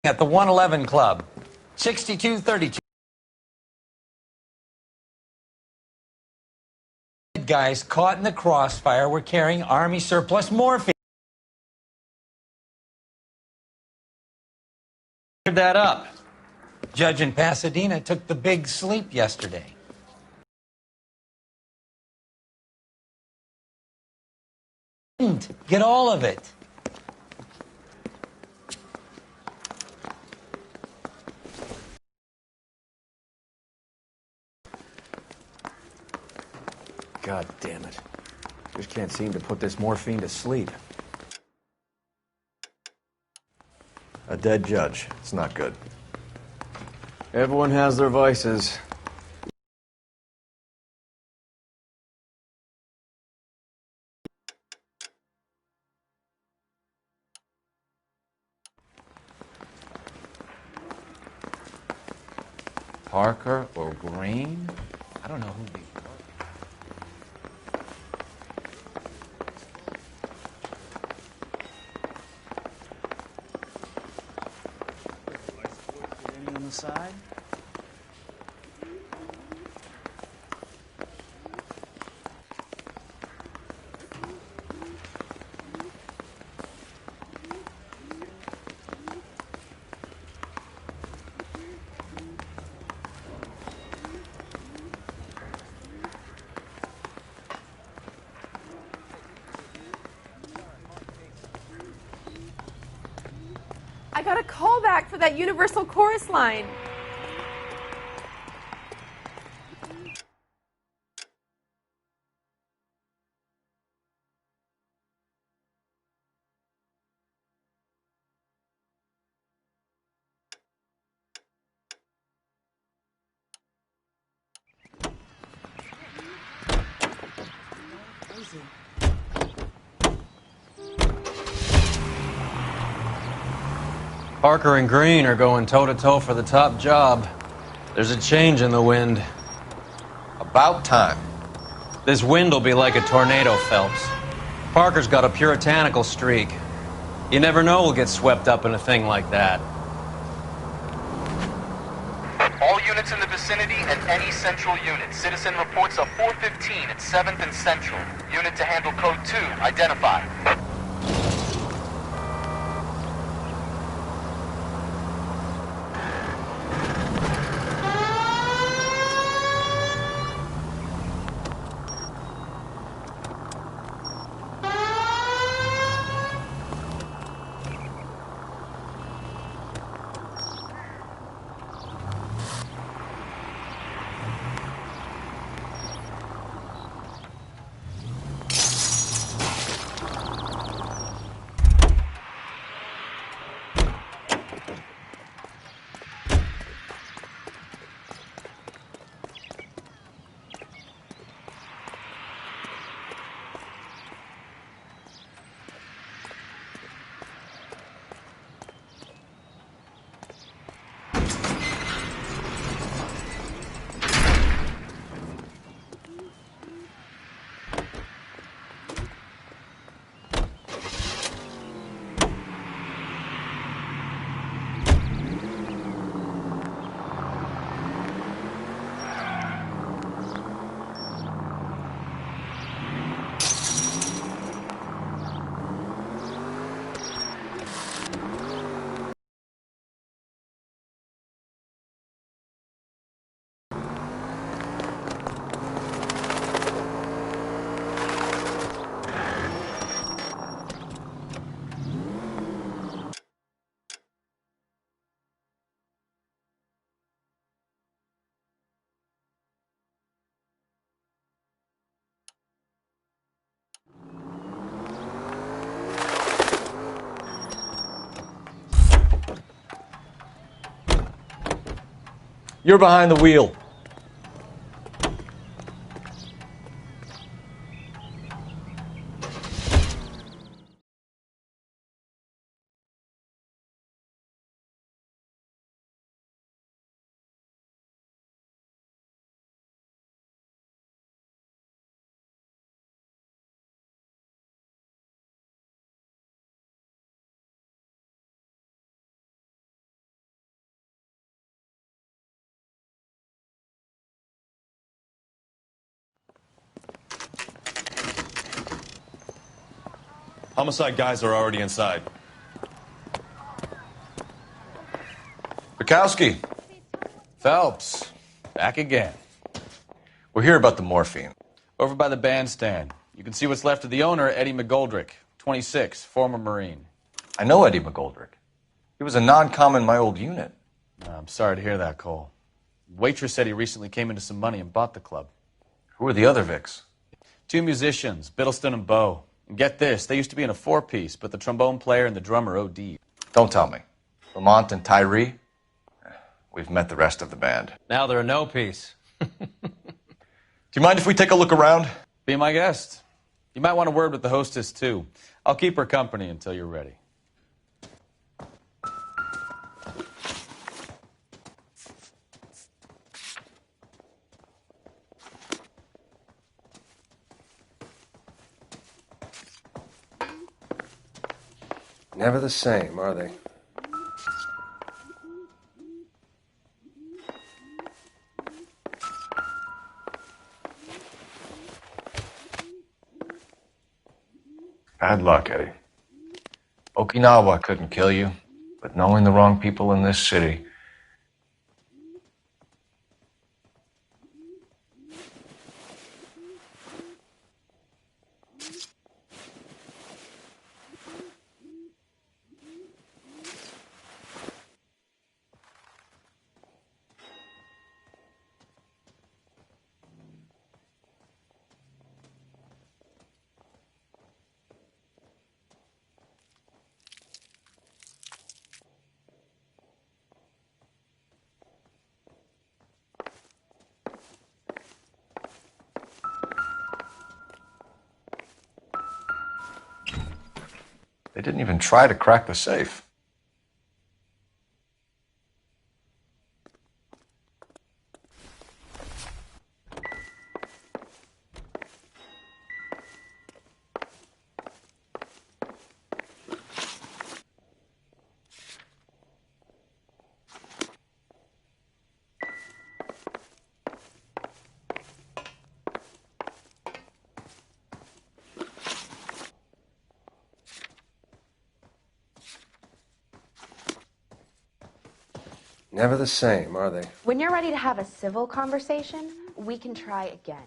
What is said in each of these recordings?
at the 111 Club. 6232. Guys caught in the crossfire were carrying Army surplus morphine. That up. Judge in Pasadena took the big sleep yesterday. Didn't get all of it. God damn it. Just can't seem to put this morphine to sleep. A dead judge. It's not good. Everyone has their vices. Parker or Green? I don't know who these are. On the side. I got a call back for that Universal Chorus line. Parker and Green are going toe-to-toe for the top job. There's a change in the wind. About time. This wind will be like a tornado, Phelps. Parker's got a puritanical streak. You never know we'll get swept up in a thing like that. All units in the vicinity and any central unit. Citizen reports of 415 at 7th and Central. Unit to handle code 2. Identify. You're behind the wheel. Homicide guys are already inside. Bukowski. Phelps, back again. We're here about the morphine. Over by the bandstand. You can see what's left of the owner, Eddie McGoldrick, 26, former Marine. I know Eddie McGoldrick. He was a non-com in my old unit. I'm sorry to hear that, Cole. Waitress said he recently came into some money and bought the club. Who are the other Vics? 2 musicians, Biddleston and Bowe. And get this, they used to be in a 4-piece, but the trombone player and the drummer OD'd. Don't tell me. Lamont and Tyree? We've met the rest of the band. Now they're a no-piece. Do you mind if we take a look around? Be my guest. You might want a word with the hostess, too. I'll keep her company until you're ready. Never the same, are they? Bad luck, Eddie. Okinawa couldn't kill you, but knowing the wrong people in this city... They didn't even try to crack the safe. Never the same, are they? When you're ready to have a civil conversation, we can try again.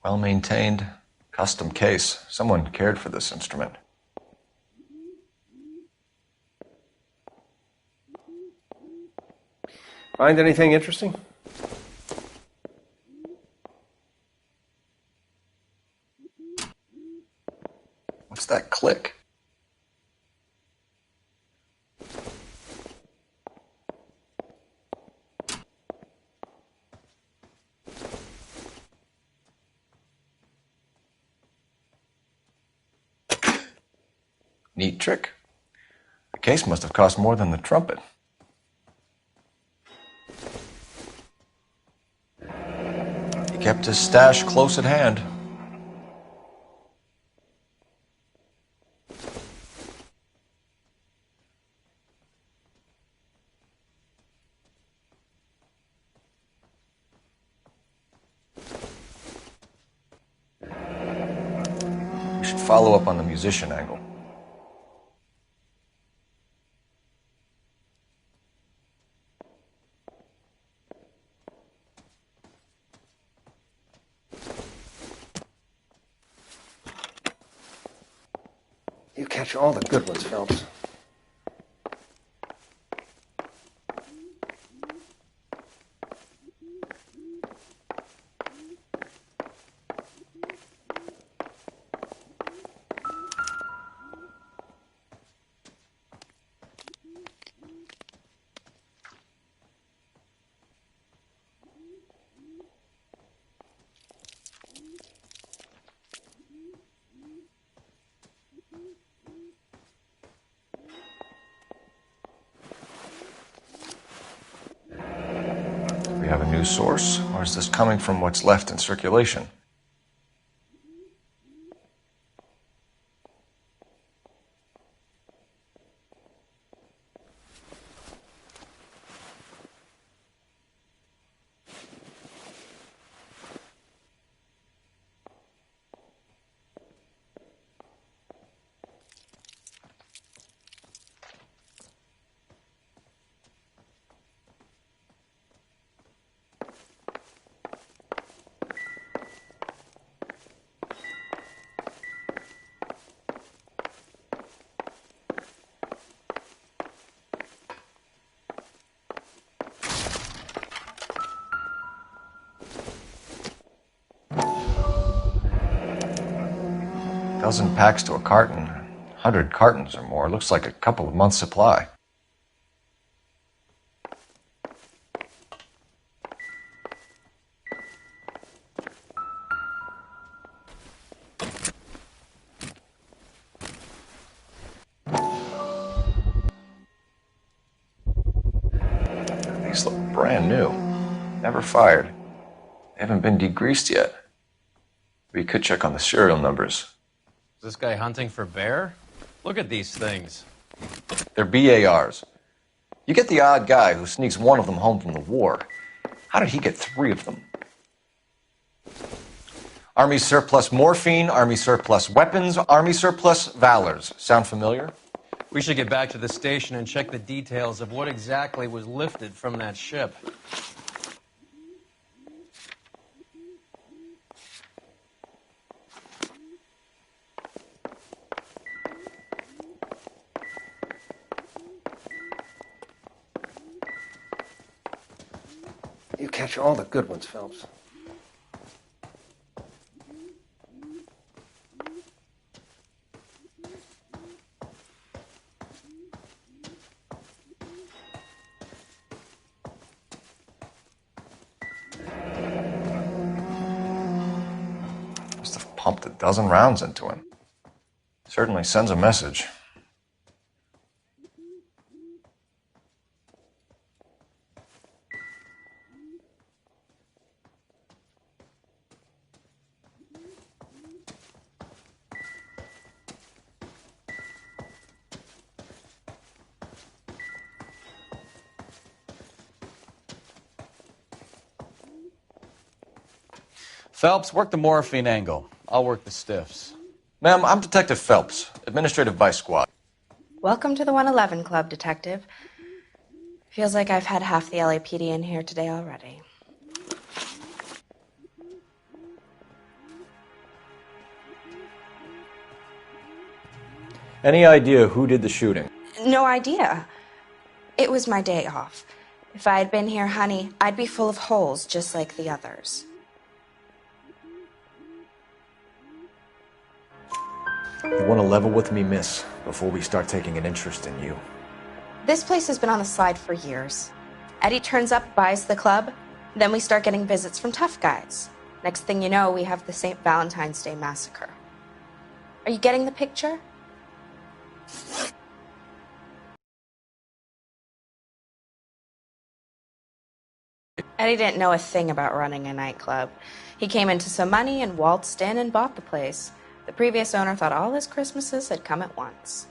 Well-maintained, custom case. Someone cared for this instrument. Find anything interesting? What's that click? Neat trick. The case must have cost more than the trumpet. He kept his stash close at hand. We should follow up on the musician angle. You catch all the good ones, Phelps. We have a new source, or is this coming from what's left in circulation? Dozen packs to a carton, 100 cartons or more. Looks like a couple of months' supply. These look brand new. Never fired. They haven't been degreased yet. We could check on the serial numbers. Is this guy hunting for bear? Look at these things. They're BARs. You get the odd guy who sneaks one of them home from the war. How did he get 3 of them? Army surplus morphine, Army surplus weapons, Army surplus valors. Sound familiar? We should get back to the station and check the details of what exactly was lifted from that ship. You catch all the good ones, Phelps. Must have pumped a dozen rounds into him. Certainly sends a message. Phelps, work the morphine angle. I'll work the stiffs. Ma'am, I'm Detective Phelps, Administrative Vice Squad. Welcome to the 111 Club, Detective. Feels like I've had half the LAPD in here today already. Any idea who did the shooting? No idea. It was my day off. If I had been here, honey, I'd be full of holes just like the others. You want to level with me, miss, before we start taking an interest in you. This place has been on the slide for years. Eddie turns up, buys the club, then we start getting visits from tough guys. Next thing you know, we have the St. Valentine's Day massacre. Are you getting the picture? Eddie didn't know a thing about running a nightclub. He came into some money and waltzed in and bought the place. The previous owner thought all his Christmases had come at once.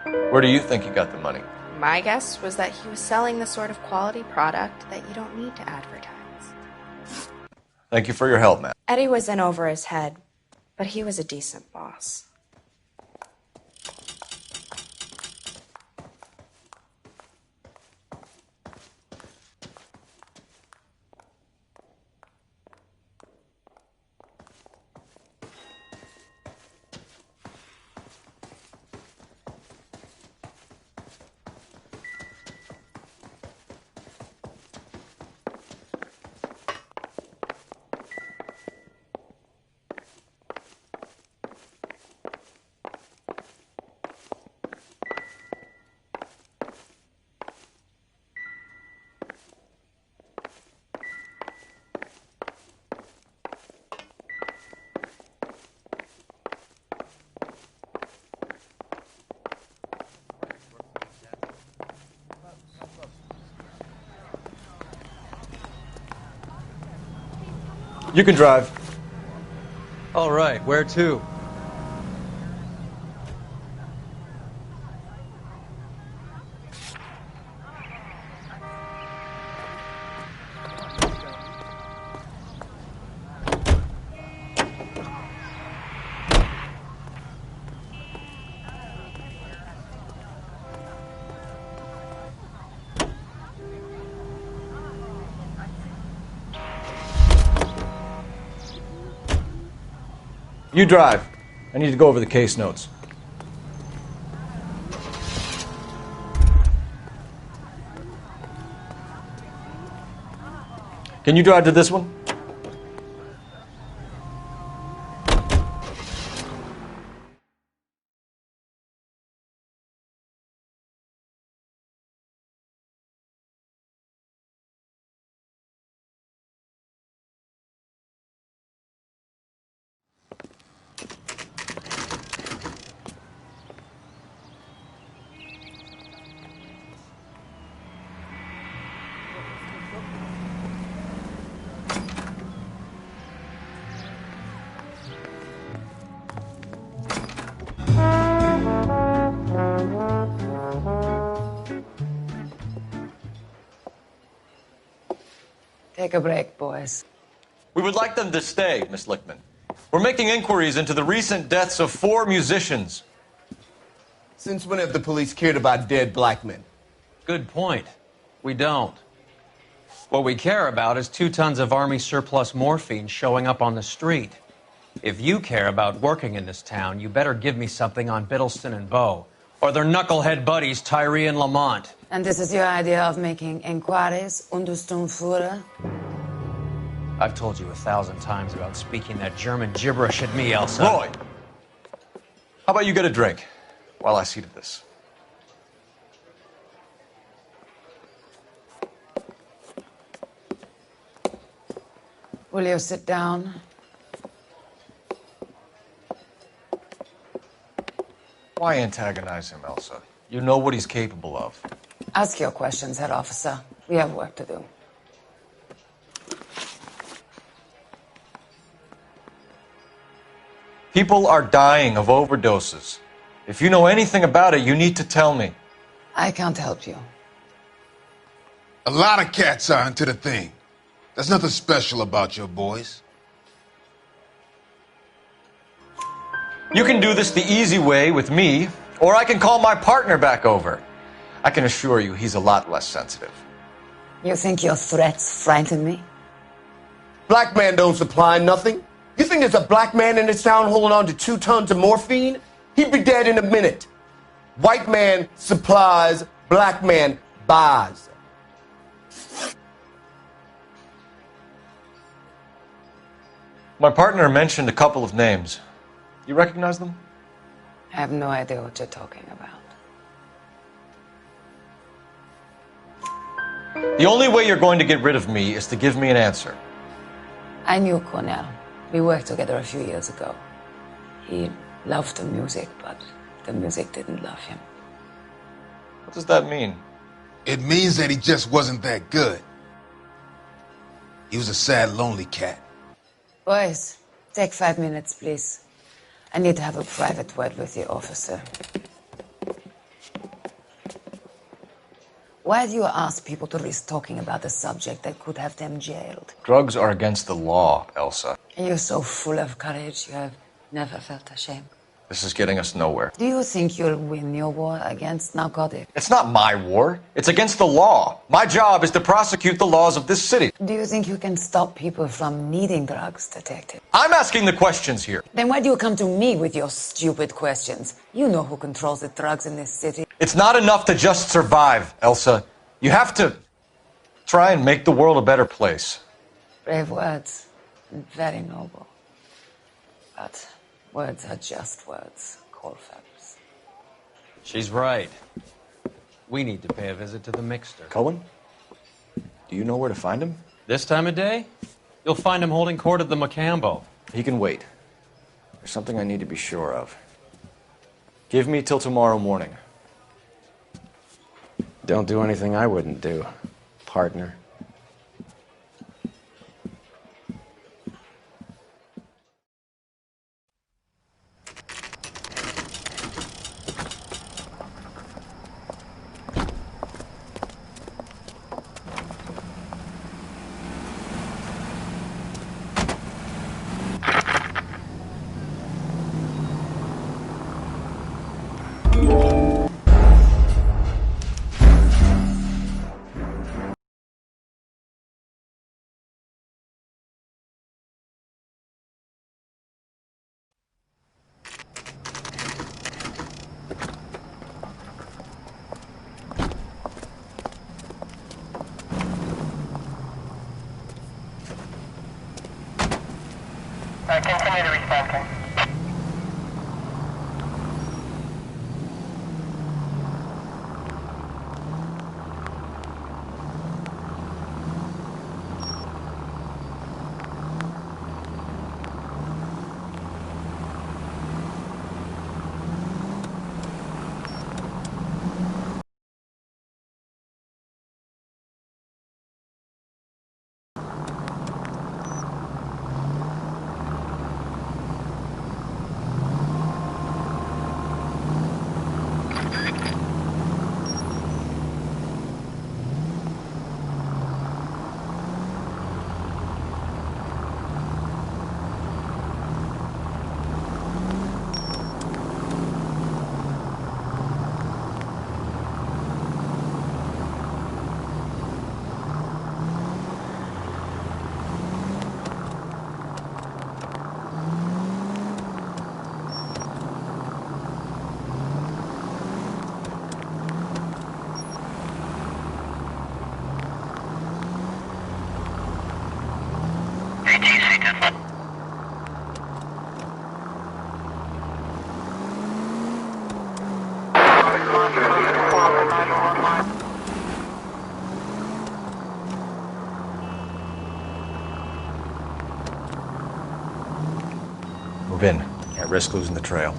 Where do you think he got the money? My guess was that he was selling the sort of quality product that you don't need to advertise. Thank you for your help, ma'am. Eddie was in over his head, but he was a decent boss. You can drive. All right, where to? You drive. I need to go over the case notes. Can you drive to this one? Take a break, boys. We would like them to stay, Miss Lichtman. We're making inquiries into the recent deaths of 4 musicians. Since when have the police cared about dead black men? Good point. We don't. What we care about is 2 tons of Army surplus morphine showing up on the street. If you care about working in this town, you better give me something on Biddleston and Bow, or their knucklehead buddies Tyree and Lamont. And this is your idea of making inquiries, understand, Führer? I've told you 1,000 times about speaking that German gibberish at me, Elsa. Roy! How about you get a drink while I see to this? Will you sit down? Why antagonize him, Elsa? You know what he's capable of. Ask your questions, head officer. We have work to do. People are dying of overdoses. If you know anything about it, you need to tell me. I can't help you. A lot of cats are into the thing. There's nothing special about your boys. You can do this the easy way with me, or I can call my partner back over. I can assure you he's a lot less sensitive. You think your threats frighten me? Black man don't supply nothing. You think there's a black man in this town holding on to 2 tons of morphine? He'd be dead in a minute. White man supplies, black man buys. My partner mentioned a couple of names. You recognize them? I have no idea what you're talking about. The only way you're going to get rid of me is to give me an answer. I knew Cornell. We worked together a few years ago. He loved the music, but the music didn't love him. What does that mean? It means that he just wasn't that good. He was a sad, lonely cat. Boys, take 5 minutes, please. I need to have a private word with the officer. Why do you ask people to risk talking about a subject that could have them jailed? Drugs are against the law, Elsa. And you're so full of courage, you have never felt ashamed. This is getting us nowhere. Do you think you'll win your war against narcotics? It's not my war. It's against the law. My job is to prosecute the laws of this city. Do you think you can stop people from needing drugs, detective? I'm asking the questions here. Then why do you come to me with your stupid questions? You know who controls the drugs in this city. It's not enough to just survive, Elsa. You have to try and make the world a better place. Brave words, and very noble. But words are just words, Colfax. She's right. We need to pay a visit to the mixer. Cohen? Do you know where to find him? This time of day? You'll find him holding court at the Macambo. He can wait. There's something I need to be sure of. Give me till tomorrow morning. Don't do anything I wouldn't do, partner. way to respawn point. Move in. Can't risk losing the trail.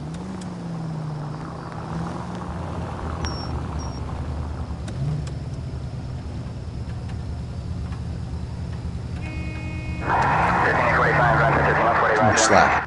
Too much slack.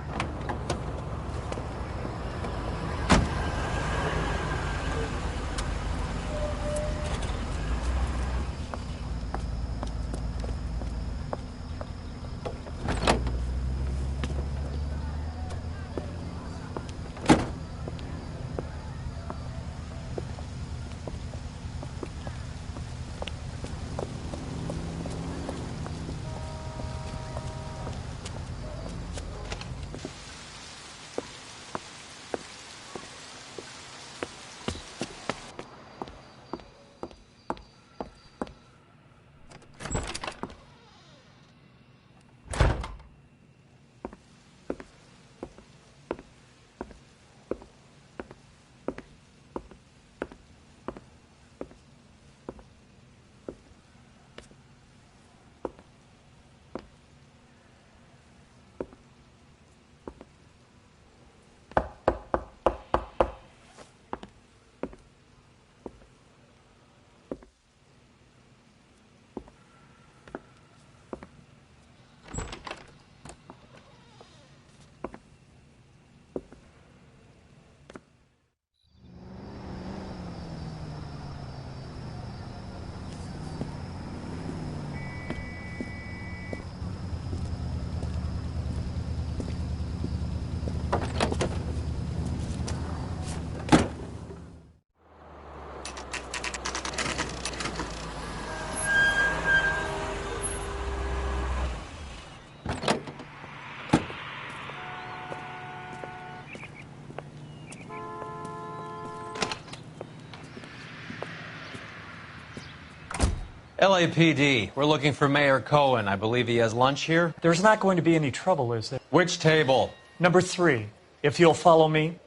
LAPD, we're looking for Mayor Cohen. I believe he has lunch here. There's not going to be any trouble, is there? Which table? Number 3, if you'll follow me.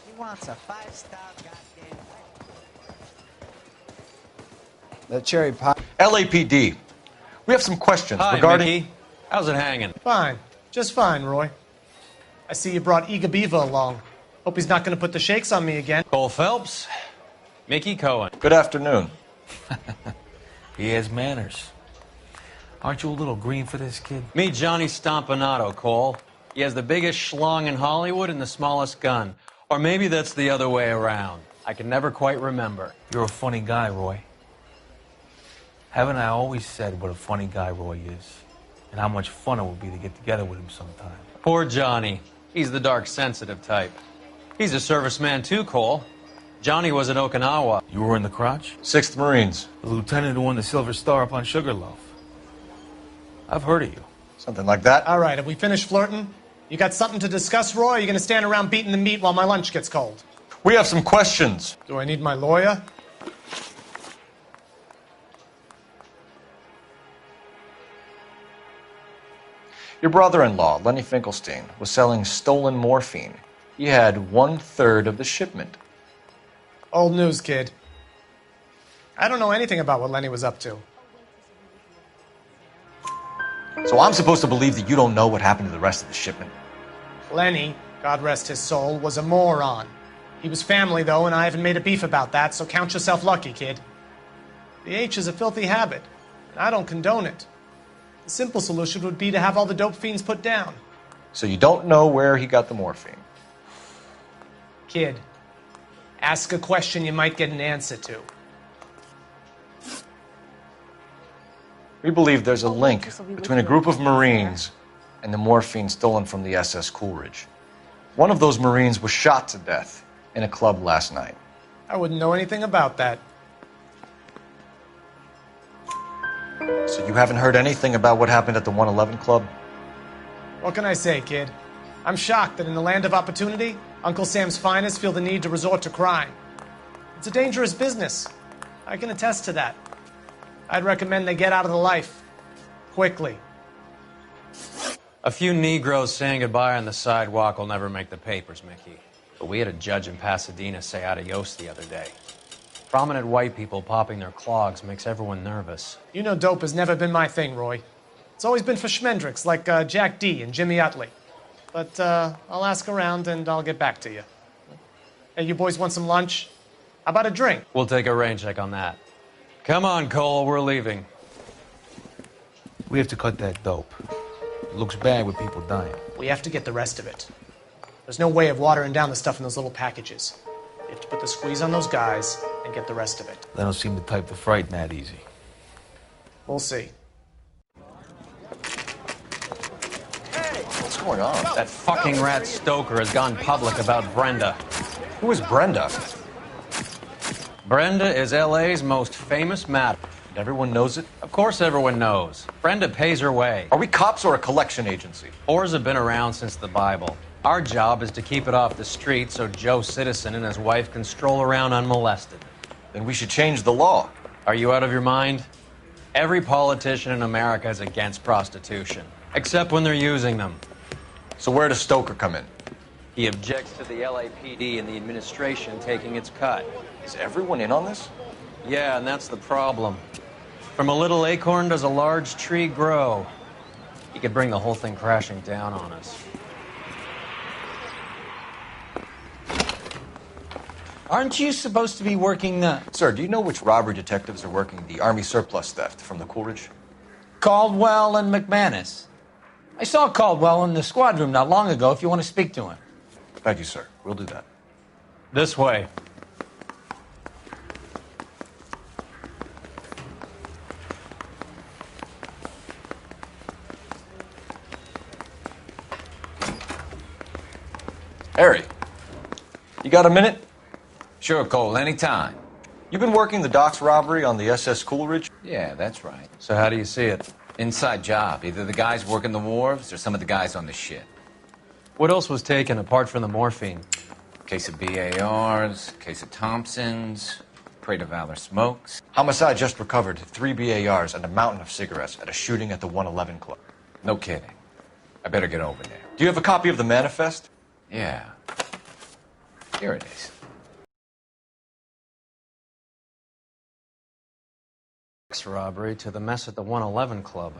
He wants a 5-star goddamn. The cherry pie. LAPD, we have some questions Hi, regarding... Mickey. How's it hanging? Fine. Just fine, Roy. I see you brought Iga Beaver along. Hope he's not going to put the shakes on me again. Cole Phelps, Mickey Cohen. Good afternoon. He has manners. Aren't you a little green for this kid? Meet Johnny Stompanato, Cole. He has the biggest schlong in Hollywood and the smallest gun. Or maybe that's the other way around. I can never quite remember. You're a funny guy, Roy. Haven't I always said what a funny guy Roy is? And how much fun it would be to get together with him sometime. Poor Johnny. He's the dark, sensitive type. He's a serviceman too, Cole. Johnny was in Okinawa. You were in the crotch? 6th Marines. The lieutenant who won the Silver Star up on Sugarloaf. I've heard of you. Something like that. All right, have we finished flirting? You got something to discuss, Roy, or are you going to stand around beating the meat while my lunch gets cold? We have some questions. Do I need my lawyer? Your brother-in-law, Lenny Finkelstein, was selling stolen morphine. He had 1/3 of the shipment. Old news, kid. I don't know anything about what Lenny was up to. So I'm supposed to believe that you don't know what happened to the rest of the shipment? Lenny, God rest his soul, was a moron. He was family, though, and I haven't made a beef about that, so count yourself lucky, kid. The H is a filthy habit, and I don't condone it. The simple solution would be to have all the dope fiends put down. So you don't know where he got the morphine? Kid, ask a question you might get an answer to. We believe there's a link between a group of Marines and the morphine stolen from the SS Coolidge. One of those Marines was shot to death in a club last night. I wouldn't know anything about that. So you haven't heard anything about what happened at the 111 Club? What can I say, kid? I'm shocked that in the land of opportunity, Uncle Sam's finest feel the need to resort to crime. It's a dangerous business. I can attest to that. I'd recommend they get out of the life. Quickly. A few Negroes saying goodbye on the sidewalk will never make the papers, Mickey. But we had a judge in Pasadena say adios the other day. Prominent white people popping their clogs makes everyone nervous. You know dope has never been my thing, Roy. It's always been for schmendricks like Jack D. and Jimmy Utley. But I'll ask around and I'll get back to you. Hey, you boys want some lunch? How about a drink? We'll take a rain check on that. Come on, Cole, we're leaving. We have to cut that dope. It looks bad with people dying. We have to get the rest of it. There's no way of watering down the stuff in those little packages. You have to put the squeeze on those guys and get the rest of it. They don't seem the type to frighten that easy. We'll see. What's going on? That fucking rat Stoker has gone public about Brenda. Who is Brenda? Brenda is L.A.'s most famous madam. And everyone knows it? Of course everyone knows. Brenda pays her way. Are we cops or a collection agency? Whores have been around since the Bible. Our job is to keep it off the street so Joe Citizen and his wife can stroll around unmolested. Then we should change the law. Are you out of your mind? Every politician in America is against prostitution, except when they're using them. So where does Stoker come in? He objects to the LAPD and the administration taking its cut. Is everyone in on this? Yeah, and that's the problem. From a little acorn does a large tree grow. He could bring the whole thing crashing down on us. Aren't you supposed to be working the... Sir, do you know which robbery detectives are working the Army surplus theft from the Coolidge? Caldwell and McManus. I saw Caldwell in the squad room not long ago if you want to speak to him. Thank you, sir. We'll do that. This way. Harry, you got a minute? Sure, Cole, anytime. You've been working the docks robbery on the SS Coolidge? Yeah, that's right. So how do you see it? Inside job. Either the guys working the wharves or some of the guys on the ship. What else was taken apart from the morphine? Case of BARs, case of Thompsons, Parade of Valor smokes. Homicide just recovered 3 BARs and a mountain of cigarettes at a shooting at the 111 Club. No kidding. I better get over there. Do you have a copy of the manifest? Yeah. Here it is. Robbery to the mess at the 111 Club.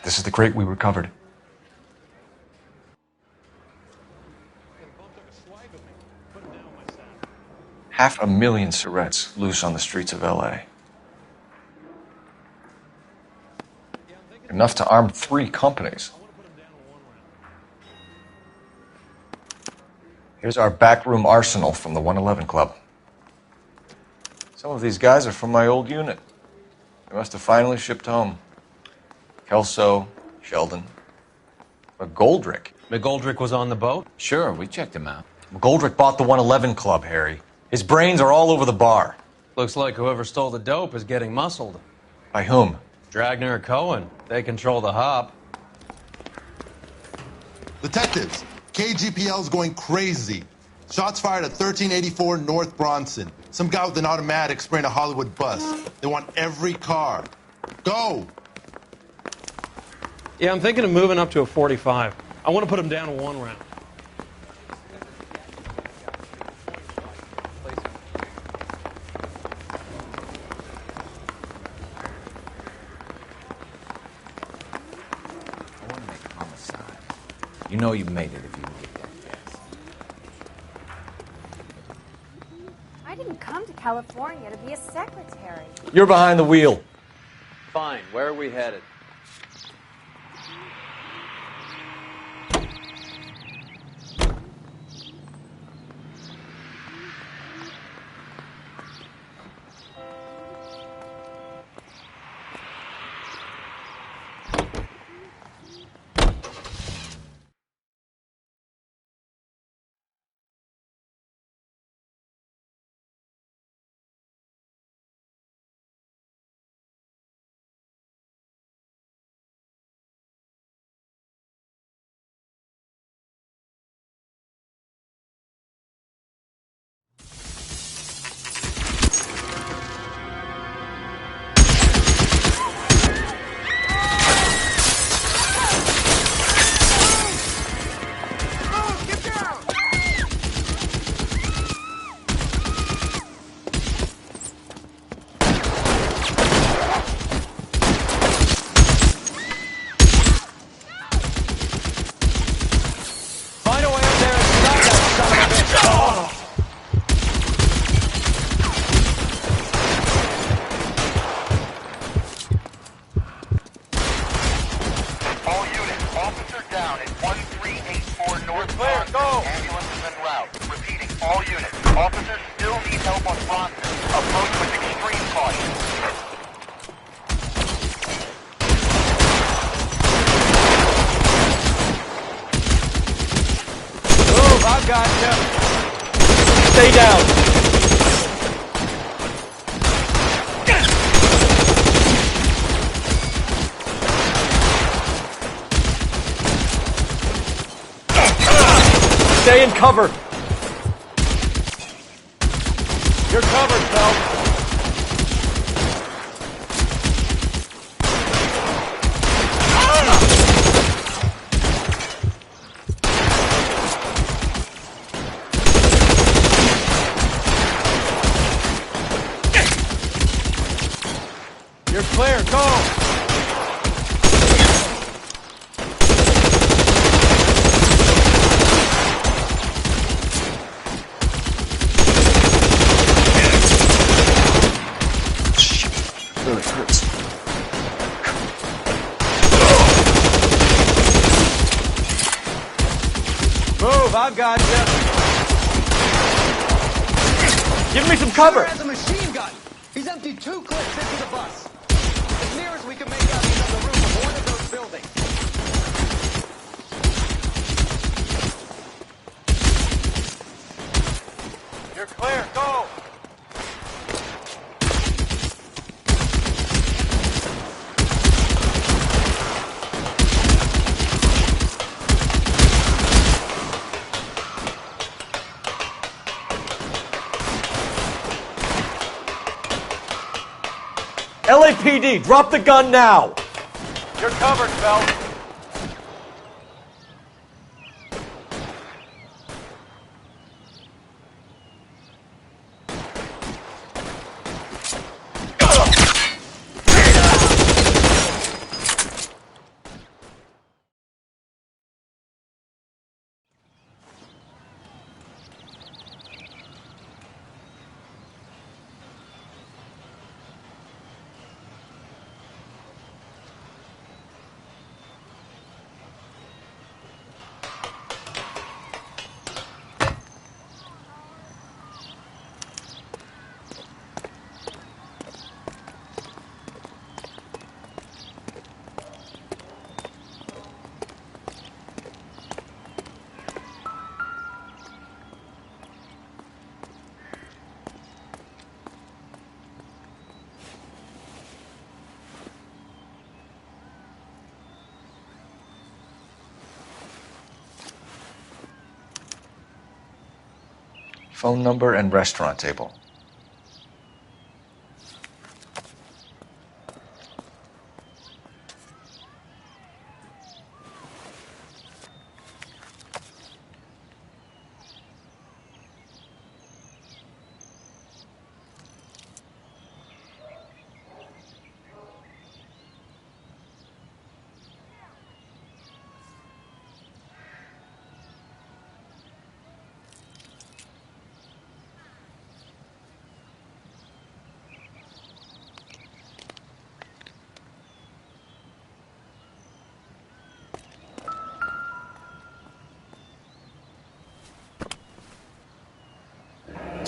This is the crate we recovered. Half a million cigarettes loose on the streets of L.A. Enough to arm 3 companies. Here's our backroom arsenal from the 111 Club. Some of these guys are from my old unit. They must have finally shipped home. Kelso, Sheldon. McGoldrick. McGoldrick was on the boat? Sure, we checked him out. McGoldrick bought the 111 Club, Harry. His brains are all over the bar. Looks like whoever stole the dope is getting muscled. By whom? Dragner or Cohen. They control the hop. Detectives, KGPL's going crazy. Shots fired at 1384 North Bronson. Some guy with an automatic spraying a Hollywood bus. They want every car. Go! Yeah, I'm thinking of moving up to a 45. I want to put him down to 1 round. I want to make homicide. You know you made it if you can get that gas. I didn't come to California to be a secretary. You're behind the wheel. Fine. Where are we headed? Stay down. Stay in cover. You're covered, Phelps. You're clear. Go. Really hurts. Move, I've got you. Give me some cover. Shooter has a machine gun. He's emptied 2 clips into the bus. As near as we can make out, he's on the roof of one of those buildings. You're clear. Go. LAPD, drop the gun now! You're covered, Phelps. Phone number and restaurant table.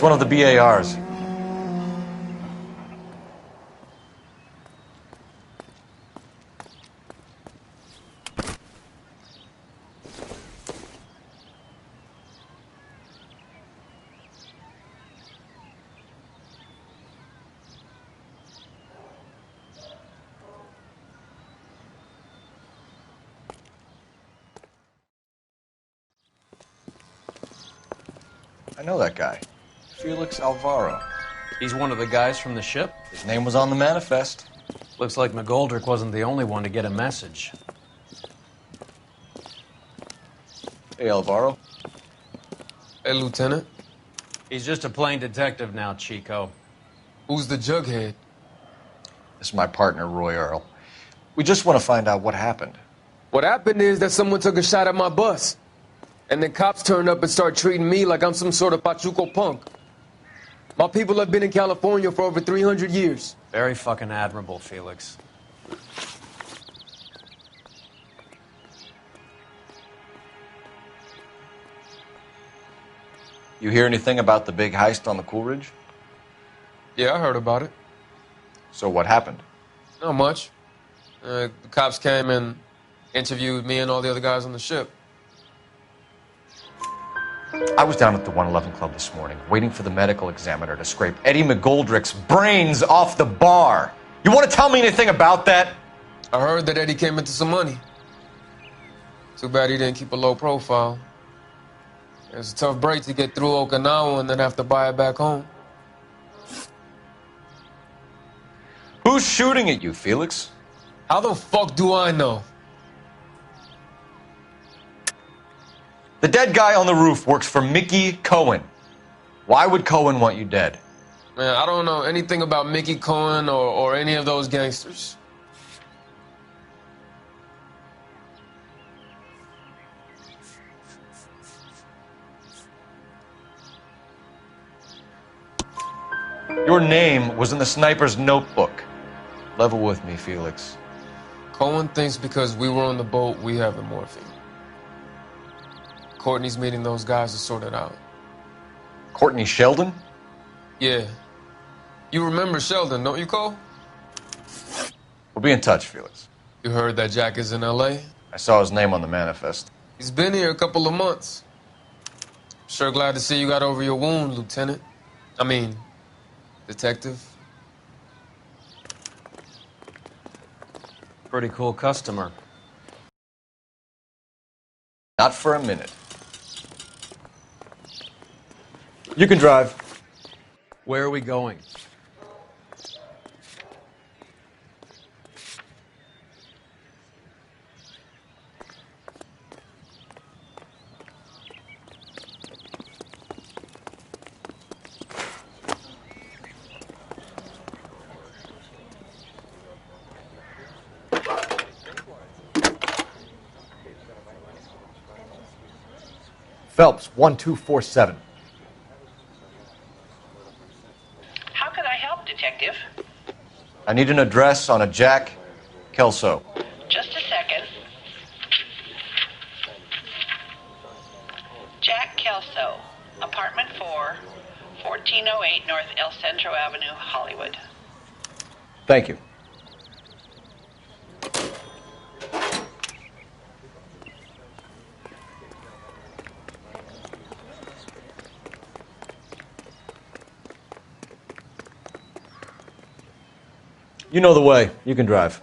It's one of the BARs. I know that guy. Felix Alvaro. He's one of the guys from the ship? His name was on the manifest. Looks like McGoldrick wasn't the only one to get a message. Hey, Alvaro. Hey, Lieutenant. He's just a plain detective now, Chico. Who's the jughead? This is my partner, Roy Earl. We just want to find out what happened. What happened is that someone took a shot at my bus. And then cops turned up and start treating me like I'm some sort of Pachuco punk. My people have been in California for over 300 years. Very fucking admirable, Felix. You hear anything about the big heist on the Coolidge? Yeah, I heard about it. So what happened? Not much. The cops came and interviewed me and all the other guys on the ship. I was down at the 111 Club this morning, waiting for the medical examiner to scrape Eddie McGoldrick's brains off the bar. You want to tell me anything about that? I heard that Eddie came into some money. Too bad he didn't keep a low profile. It was a tough break to get through Okinawa and then have to buy it back home. Who's shooting at you, Felix? How the fuck do I know? The dead guy on the roof works for Mickey Cohen. Why would Cohen want you dead? Man, I don't know anything about Mickey Cohen or any of those gangsters. Your name was in the sniper's notebook. Level with me, Felix. Cohen thinks because we were on the boat, we have the morphine. Courtney's meeting those guys to sort it out. Courtney Sheldon? Yeah. You remember Sheldon, don't you, Cole? We'll be in touch, Felix. You heard that Jack is in L.A.? I saw his name on the manifest. He's been here a couple of months. Sure glad to see you got over your wound, Lieutenant. I mean, Detective. Pretty cool customer. Not for a minute. You can drive. Where are we going? Phelps, 1247. How can I help, Detective? I need an address on a Jack Kelso. Just a second. Jack Kelso, apartment 4, 1408 North El Centro Avenue, Hollywood. Thank you. You know the way. You can drive.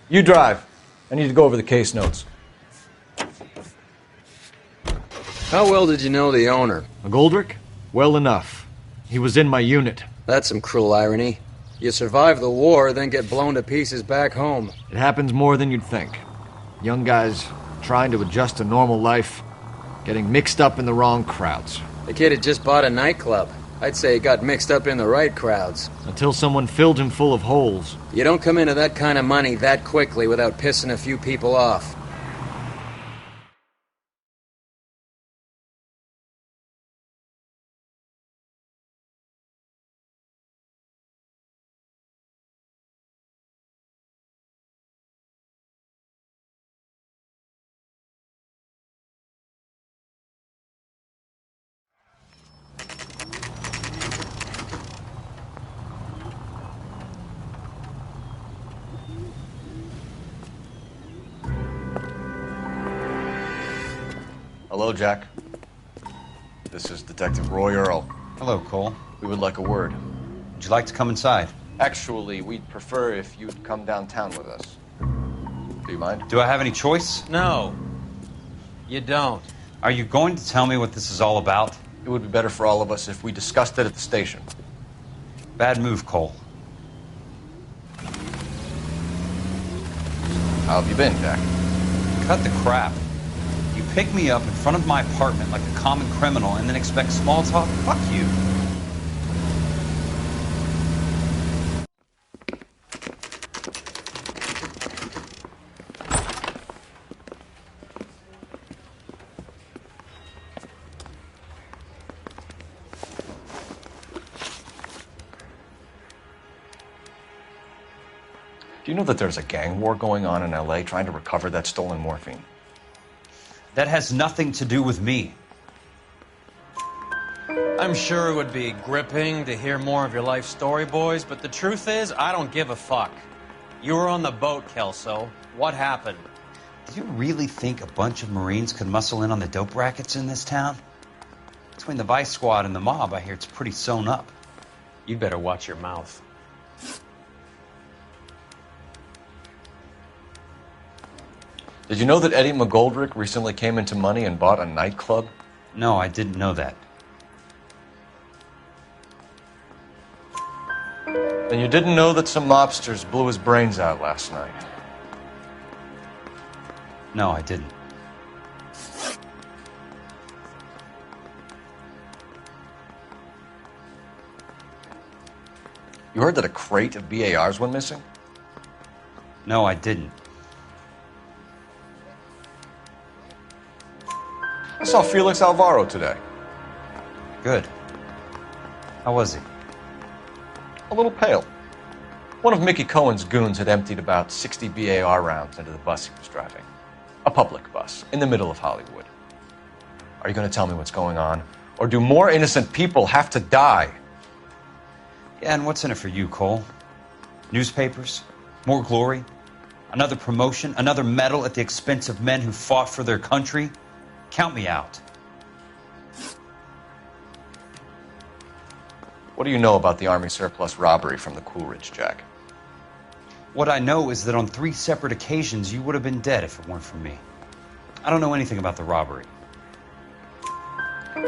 You drive. I need to go over the case notes. How well did you know the owner? McGoldrick? Well enough. He was in my unit. That's some cruel irony. You survive the war, then get blown to pieces back home. It happens more than you'd think. Young guys trying to adjust to normal life, getting mixed up in the wrong crowds. The kid had just bought a nightclub. I'd say he got mixed up in the right crowds. Until someone filled him full of holes. You don't come into that kind of money that quickly without pissing a few people off. Hello, Jack. This is Detective Roy Earl. Hello, Cole. We would like a word. Would you like to come inside? Actually, we'd prefer if you'd come downtown with us. Do you mind? Do I have any choice? No. You don't. Are you going to tell me what this is all about? It would be better for all of us if we discussed it at the station. Bad move, Cole. How have you been, Jack? Cut the crap. You pick me up in front of my apartment like a common criminal and then expect small talk? Fuck you. Do you know that there's a gang war going on in L.A. trying to recover that stolen morphine? That has nothing to do with me. I'm sure it would be gripping to hear more of your life story, boys, but the truth is, I don't give a fuck. You were on the boat, Kelso. What happened? Do you really think a bunch of Marines could muscle in on the dope rackets in this town? Between the Vice Squad and the mob, I hear it's pretty sewn up. You'd better watch your mouth. Did you know that Eddie McGoldrick recently came into money and bought a nightclub? No, I didn't know that. And you didn't know that some mobsters blew his brains out last night? No, I didn't. You heard that a crate of BARs went missing? No, I didn't. I saw Felix Alvaro today. Good. How was he? A little pale. One of Mickey Cohen's goons had emptied about 60 BAR rounds into the bus he was driving. A public bus, in the middle of Hollywood. Are you going to tell me what's going on? Or do more innocent people have to die? Yeah, and what's in it for you, Cole? Newspapers? More glory? Another promotion? Another medal at the expense of men who fought for their country? Count me out. What do you know about the Army surplus robbery from the Coolidge, Jack? What I know is that on 3 separate occasions you would have been dead if it weren't for me. I don't know anything about the robbery.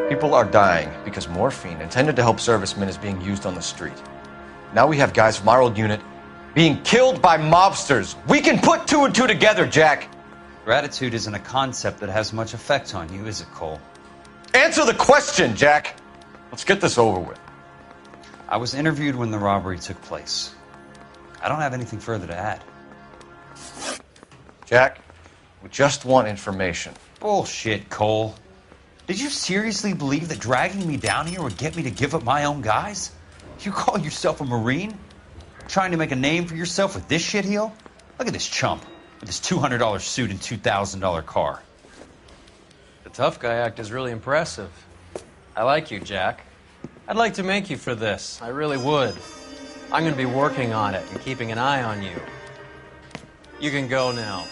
People are dying because morphine intended to help servicemen is being used on the street. Now we have guys from our old unit being killed by mobsters. We can put 2 and 2 together, Jack. Gratitude isn't a concept that has much effect on you, is it, Cole? Answer the question, Jack. Let's get this over with. I was interviewed when the robbery took place. I don't have anything further to add. Jack, we just want information. Bullshit, Cole. Did you seriously believe that dragging me down here would get me to give up my own guys? You call yourself a Marine? Trying to make a name for yourself with this shitheel? Look at this chump with his $200 suit and $2,000 car. The tough guy act is really impressive. I like you, Jack. I'd like to make you for this. I really would. I'm going to be working on it and keeping an eye on you. You can go now.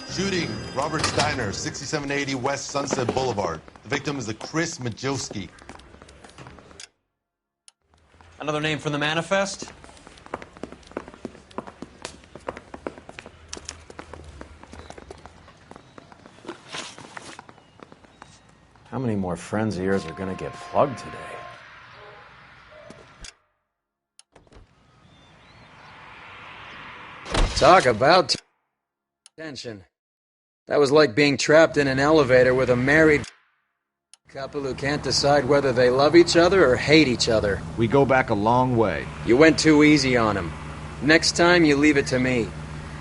Shooting, Robert Steiner, 6780 West Sunset Boulevard. The victim is a Chris Majowski. Another name from the manifest? How many more friends of yours are gonna get plugged today? Talk about tension. That was like being trapped in an elevator with a married couple who can't decide whether they love each other or hate each other. We go back a long way. You went too easy on him. Next time, you leave it to me.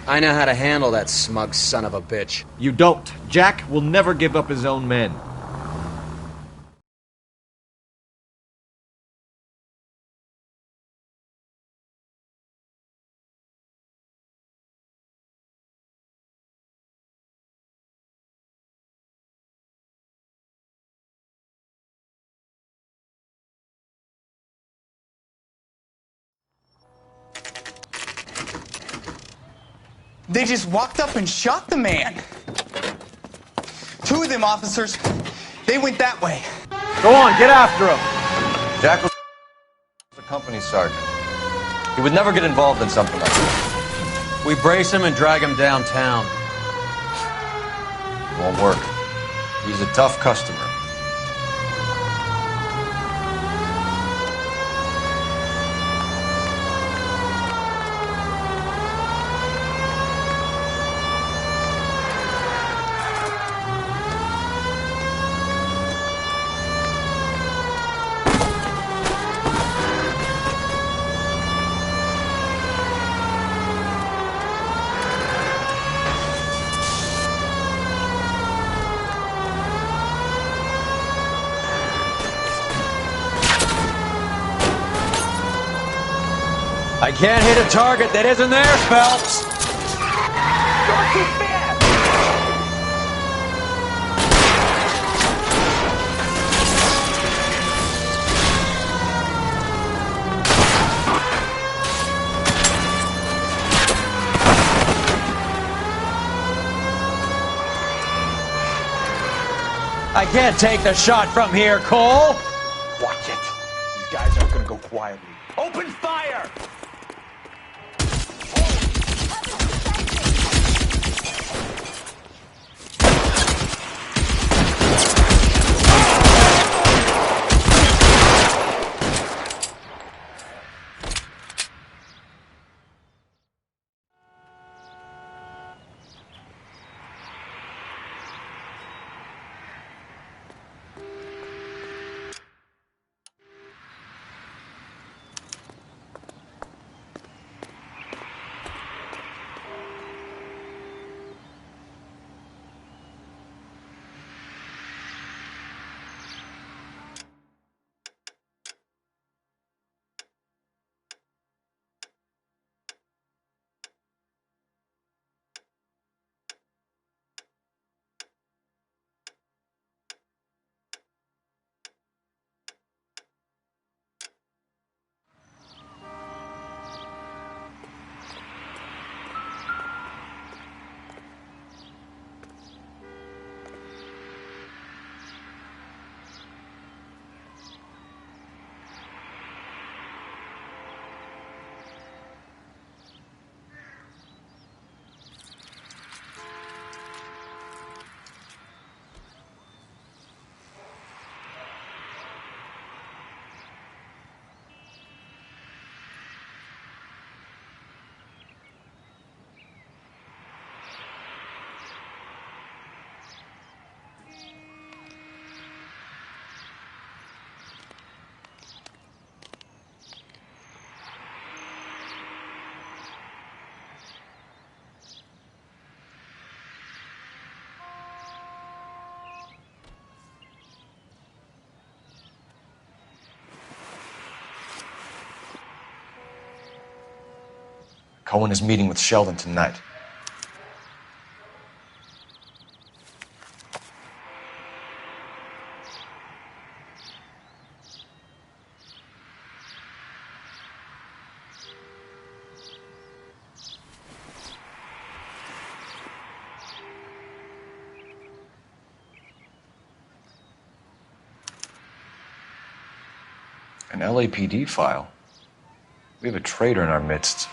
I know how to handle that smug son of a bitch. You don't. Jack will never give up his own men. They just walked up and shot the man. Two of them officers, they went that way. Go on, get after him. Jack was a company sergeant. He would never get involved in something like this. We brace him and drag him downtown. It won't work. He's a tough customer. I can't hit a target that isn't there, Phelps. You're too fast. I can't take the shot from here, Cole. Watch it. These guys aren't gonna go quietly. Open fire! Cohen is meeting with Sheldon tonight. An LAPD file. We have a traitor in our midst.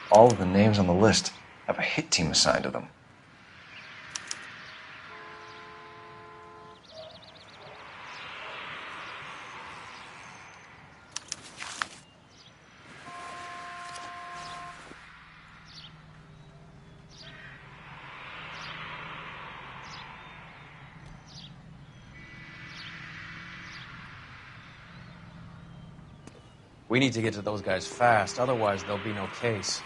All of the names on the list have a hit team assigned to them. We need to get to those guys fast, otherwise there'll be no case.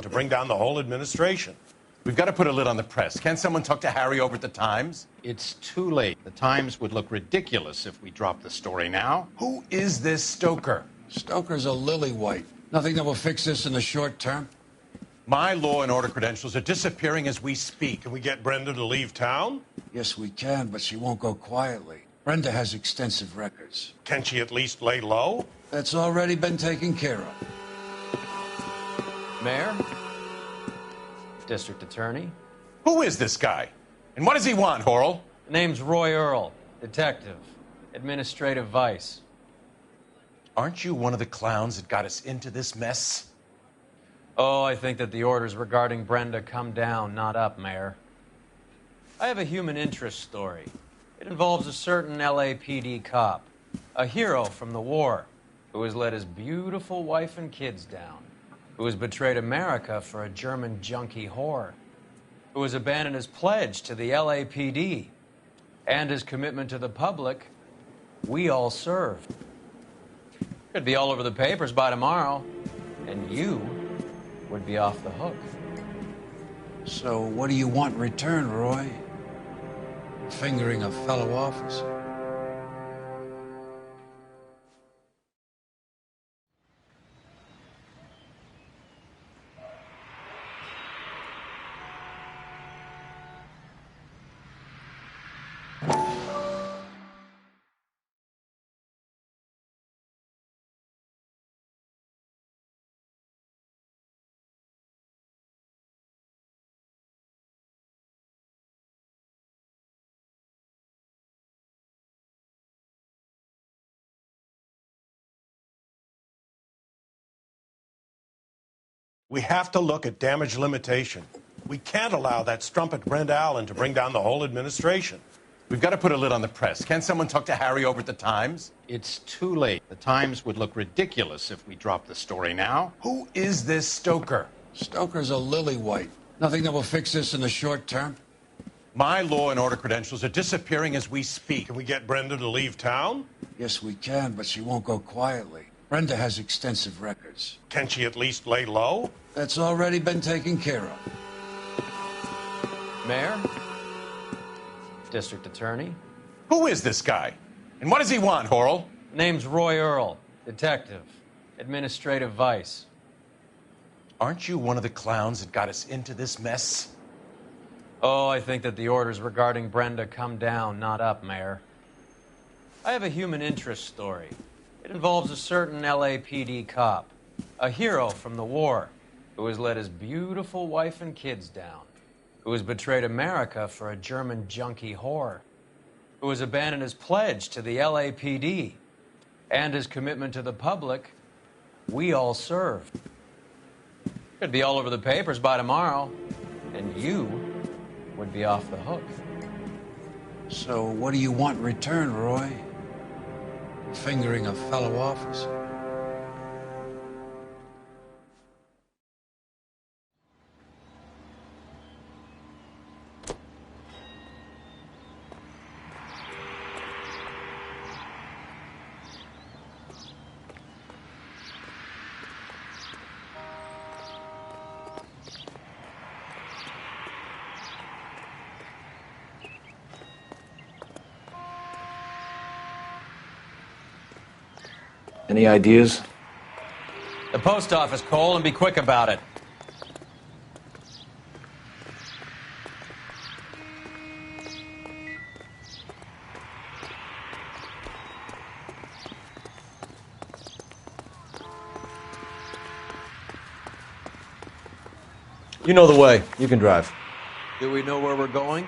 To bring down the whole administration. We've got to put a lid on the press. Can't someone talk to Harry over at the Times? It's too late. The Times would look ridiculous if we dropped the story now. Who is this Stoker? Stoker's a lily white. Nothing that will fix this in the short term. My law and order credentials are disappearing as we speak. Can we get Brenda to leave town? Yes, we can, but she won't go quietly. Brenda has extensive records. Can she at least lay low? That's already been taken care of. Mayor? District Attorney? Who is this guy? And what does he want, Horrell? The name's Roy Earl, detective, administrative vice. Aren't you one of the clowns that got us into this mess? Oh, I think that the orders regarding Brenda come down, not up, Mayor. I have a human interest story. It involves a certain LAPD cop, a hero from the war, who has let his beautiful wife and kids down, who has betrayed America for a German junkie whore, who has abandoned his pledge to the LAPD and his commitment to the public. We all served. Could be all over the papers by tomorrow, and you would be off the hook. So what do you want in return, Roy? Fingering a fellow officer? We have to look at damage limitation. We can't allow that strumpet Brenda Allen to bring down the whole administration. We've got to put a lid on the press. Can't someone talk to Harry over at the Times? It's too late. The Times would look ridiculous if we dropped the story now. Who is this Stoker? Stoker's a lily white. Nothing that will fix this in the short term. My law and order credentials are disappearing as we speak. Can we get Brenda to leave town? Yes, we can, but she won't go quietly. Brenda has extensive records. Can she at least lay low? That's already been taken care of. Mayor? District Attorney? Who is this guy? And what does he want, Horrell? Name's Roy Earl, detective, administrative vice. Aren't you one of the clowns that got us into this mess? Oh, I think that the orders regarding Brenda come down, not up, Mayor. I have a human interest story. It involves a certain LAPD cop, a hero from the war, who has let his beautiful wife and kids down, who has betrayed America for a German junkie whore, who has abandoned his pledge to the LAPD and his commitment to the public. We all served. Could be all over the papers by tomorrow, and you would be off the hook. So what do you want in return, Roy? Fingering a fellow officer? Any ideas? The post office, Cole, and be quick about it. You know the way. You can drive. Do we know where we're going?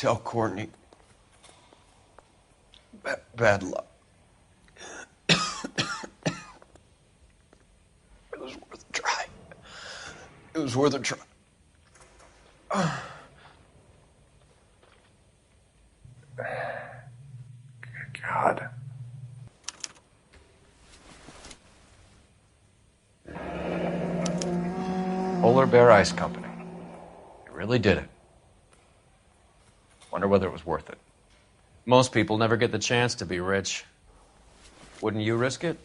Tell Courtney. Bad luck. It was worth a try. It was worth a try. God. Polar Bear Ice Company. You really did it. Wonder whether it was worth it. Most people never get the chance to be rich. Wouldn't you risk it?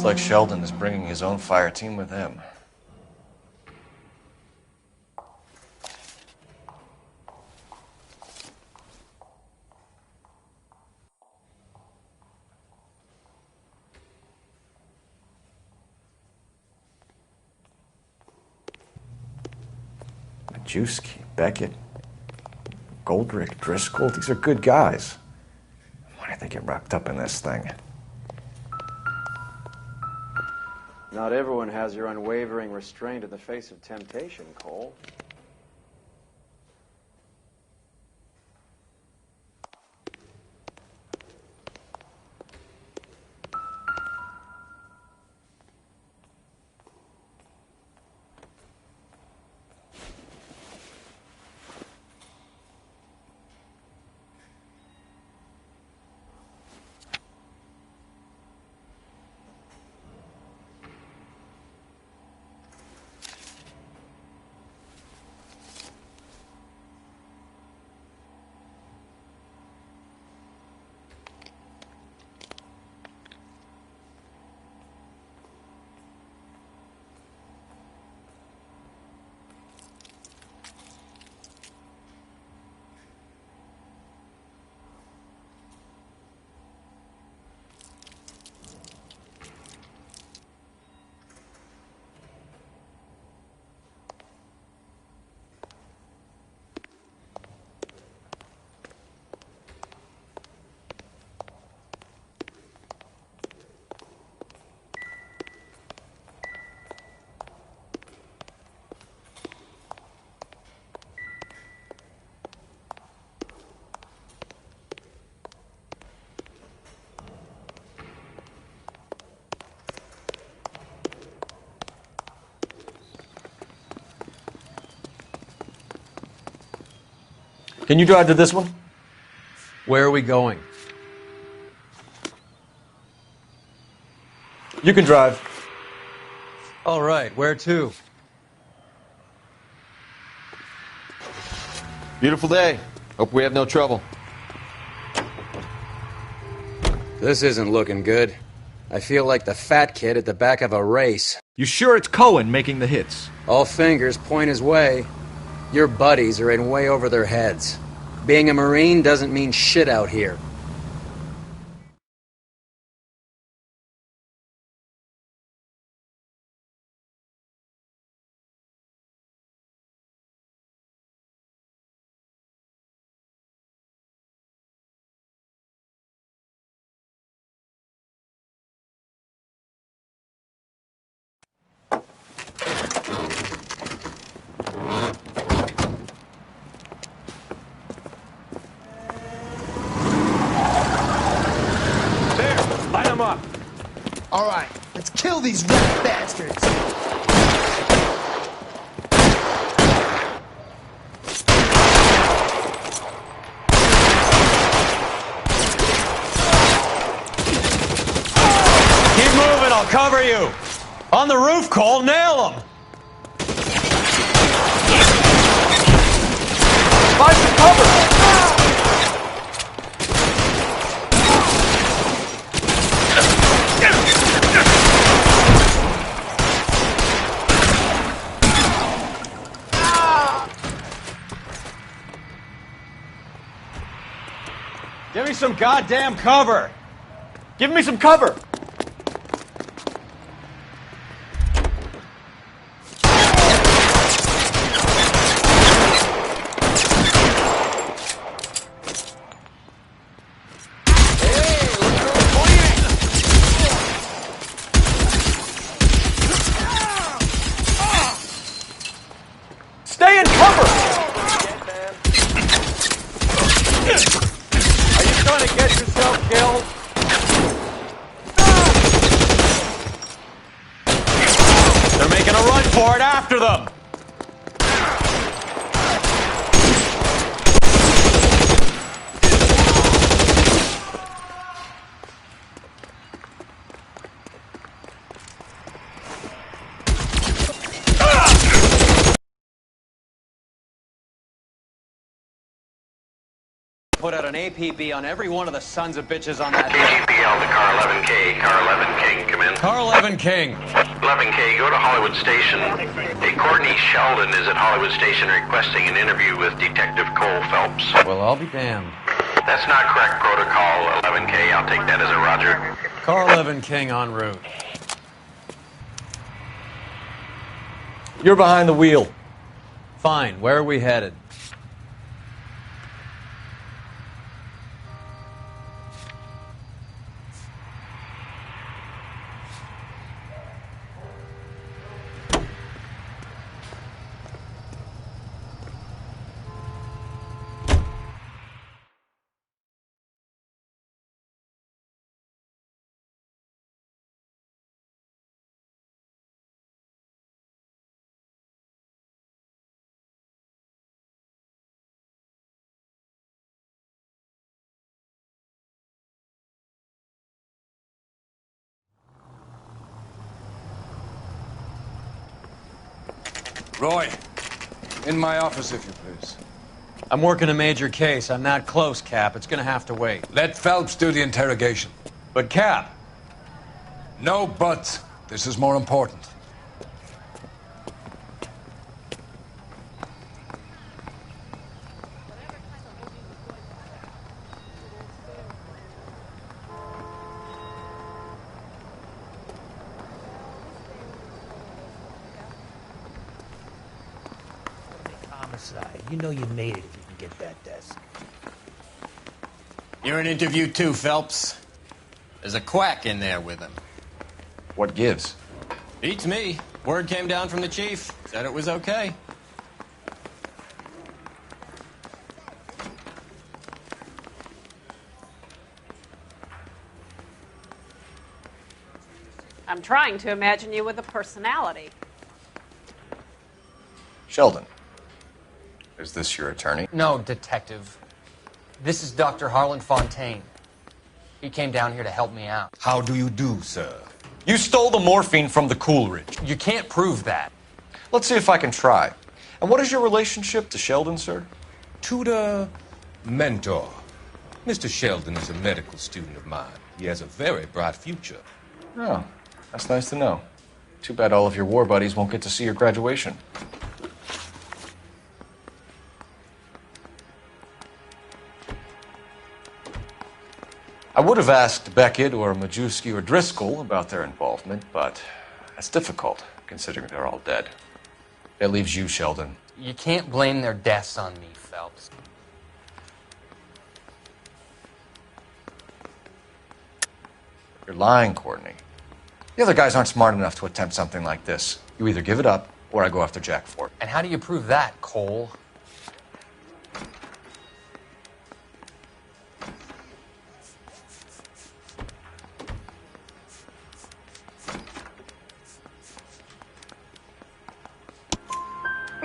Looks like Sheldon is bringing his own fire team with him. Majewski, Beckett, Goldrick, Driscoll, these are good guys. Why did they get wrapped up in this thing? Not everyone has your unwavering restraint in the face of temptation, Cole. Can you drive to this one? Where are we going? You can drive. All right, where to? Beautiful day. Hope we have no trouble. This isn't looking good. I feel like the fat kid at the back of a race. You sure it's Cohen making the hits? All fingers point his way. Your buddies are in way over their heads. Being a Marine doesn't mean shit out here. Light them up. All right, let's kill these rat bastards. Keep moving, I'll cover you. On the roof, Cole, nail him. Find some cover! Give me some goddamn cover. Give me some cover! Stay in cover! Are you trying to get yourself killed? They're making a run for it, after them! Put out an APB on every one of the sons of bitches on that hill. APL to car 11K. Car 11 King, come in. Car 11 King. 11K, go to Hollywood Station. Hey, Courtney Sheldon is at Hollywood Station requesting an interview with Detective Cole Phelps. Well, I'll be damned. That's not correct protocol, 11K. I'll take that as a roger. Car 11 King en route. You're behind the wheel. Fine, where are we headed? Roy, in my office, if you please. I'm working a major case. I'm not close, Cap. It's gonna have to wait. Let Phelps do the interrogation. But, Cap... No buts. This is more important. Homicide. You know you made it if you can get that desk. You're in interview too, Phelps. There's a quack in there with him. What gives? Beats me. Word came down from the chief. Said it was okay. I'm trying to imagine you with a personality. Sheldon, is this your attorney? No, Detective. This is Dr. Harlan Fontaine. He came down here to help me out. How do you do, sir? You stole the morphine from the Coolidge. You can't prove that. Let's see if I can try. And what is your relationship to Sheldon, sir? Tutor, mentor. Mr. Sheldon is a medical student of mine. He has a very bright future. Oh, that's nice to know. Too bad all of your war buddies won't get to see your graduation. I would have asked Beckett or Majewski or Driscoll about their involvement, but that's difficult, considering they're all dead. That leaves you, Sheldon. You can't blame their deaths on me, Phelps. You're lying, Courtney. The other guys aren't smart enough to attempt something like this. You either give it up, or I go after Jack for it. And how do you prove that, Cole?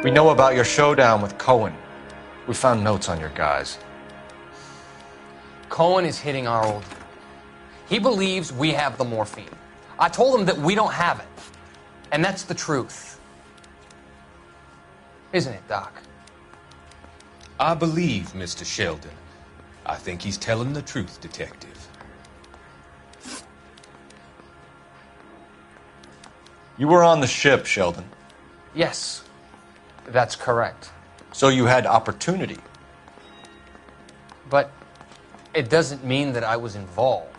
We know about your showdown with Cohen. We found notes on your guys. Cohen is hitting our old dude. He believes we have the morphine. I told him that we don't have it. And that's the truth. Isn't it, Doc? I believe Mr. Sheldon. I think he's telling the truth, Detective. You were on the ship, Sheldon. Yes, that's correct. So you had opportunity. But it doesn't mean that I was involved.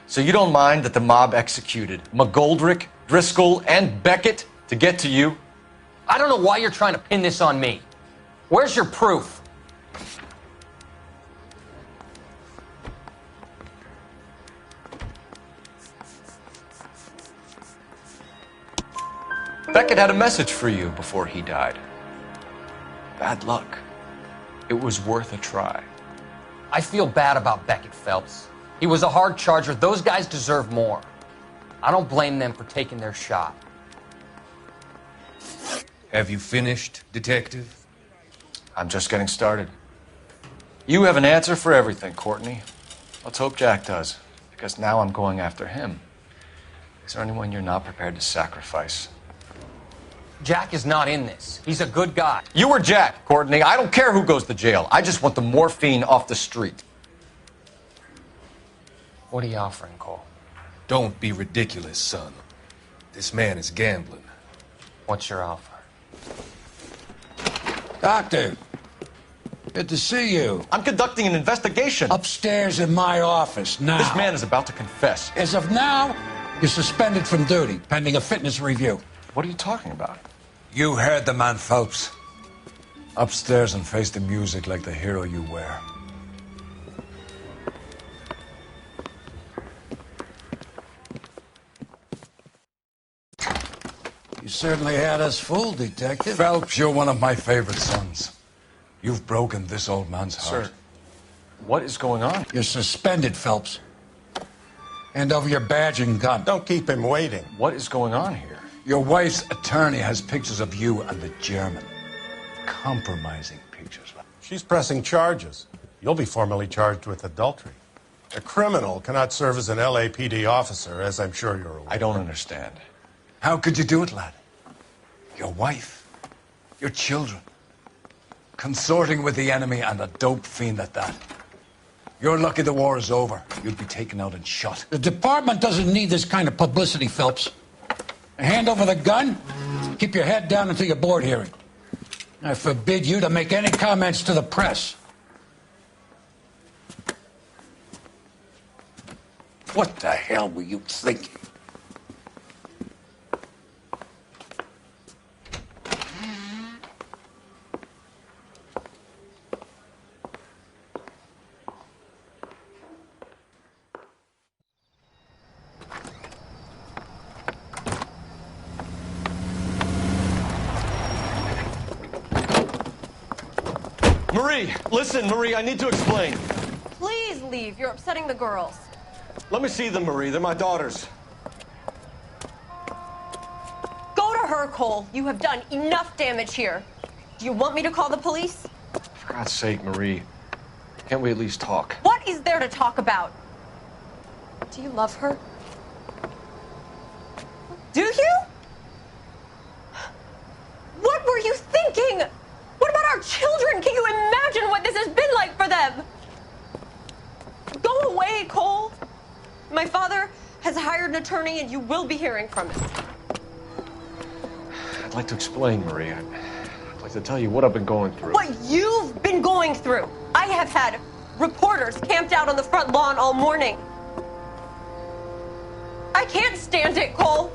So you don't mind that the mob executed McGoldrick, Driscoll, and Beckett to get to you? I don't know why you're trying to pin this on me. Where's your proof? Beckett had a message for you before he died. Bad luck. It was worth a try. I feel bad about Beckett, Phelps. He was a hard charger. Those guys deserve more. I don't blame them for taking their shot. Have you finished, Detective? I'm just getting started. You have an answer for everything, Courtney. Let's hope Jack does, because now I'm going after him. Is there anyone you're not prepared to sacrifice? Jack is not in this. He's a good guy. You or Jack, Courtney. I don't care who goes to jail. I just want the morphine off the street. What are you offering, Cole? Don't be ridiculous, son. This man is gambling. What's your offer? Doctor, good to see you. I'm conducting an investigation. Upstairs in my office, now. This man is about to confess. As of now, you're suspended from duty, pending a fitness review. What are you talking about? You heard the man, Phelps. Upstairs and face the music like the hero you were. You certainly had us fooled, Detective. Phelps, you're one of my favorite sons. You've broken this old man's heart. Sir, what is going on? You're suspended, Phelps. Hand over your badge and gun. Don't keep him waiting. What is going on here? Your wife's attorney has pictures of you and the German. Compromising pictures. She's pressing charges. You'll be formally charged with adultery. A criminal cannot serve as an LAPD officer, as I'm sure you're aware. I don't understand. How could you do it, lad? Your wife, your children, consorting with the enemy and a dope fiend at that. You're lucky the war is over. You'd be taken out and shot. The department doesn't need this kind of publicity, Phelps. Hand over the gun, keep your head down until your board hearing. I forbid you to make any comments to the press. What the hell were you thinking? Marie, listen, Marie, I need to explain. Please leave. You're upsetting the girls. Let me see them, Marie. They're my daughters. Go to her, Cole. You have done enough damage here. Do you want me to call the police? For God's sake, Marie. Can't we at least talk? What is there to talk about? Do you love her? Do you? What were you thinking? What about our are children. Can you imagine what this has been like for them? Go away, Cole. My father has hired an attorney, and you will be hearing from him. I'd like to explain, Marie. I'd like to tell you what I've been going through. What you've been going through. I have had reporters camped out on the front lawn all morning. I can't stand it, Cole.